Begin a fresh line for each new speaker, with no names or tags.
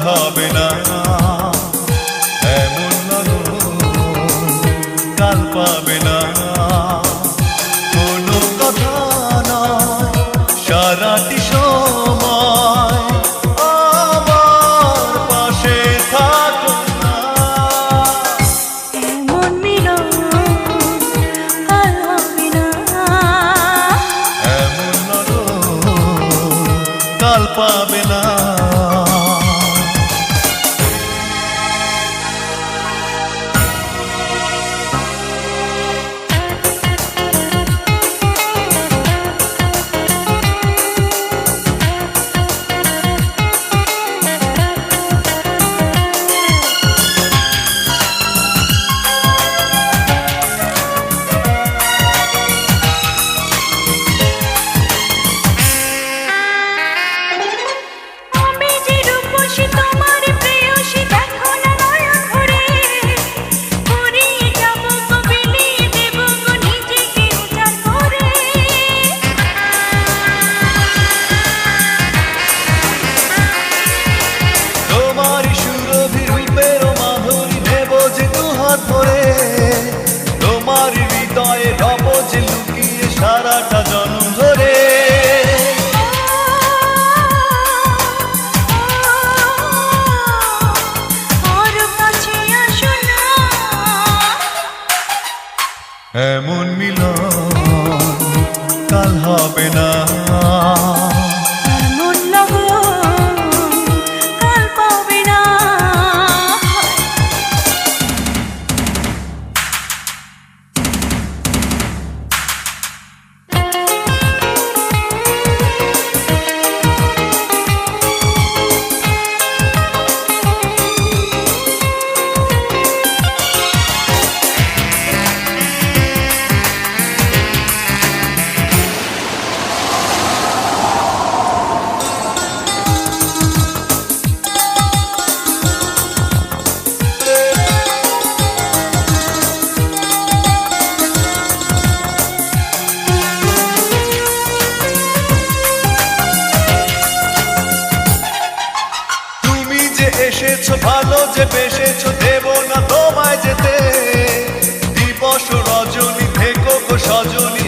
হবে না এমন লগন কাল পাবে না কোনো কথা নয় সারাটি সময় আমার পাশে থাকো না
এমন মিলন কাল হবে না
এমন লগন কাল পাবে না তোমার হৃদয়ে রব যে লুকিয়ে সারাটা জন্ম ধরে এমন মিলন কাল হবে না এসেছো ভালো যে বেসেছো দেব না তোমায় যেতে দিবস রজনী থেকো গো সজনী।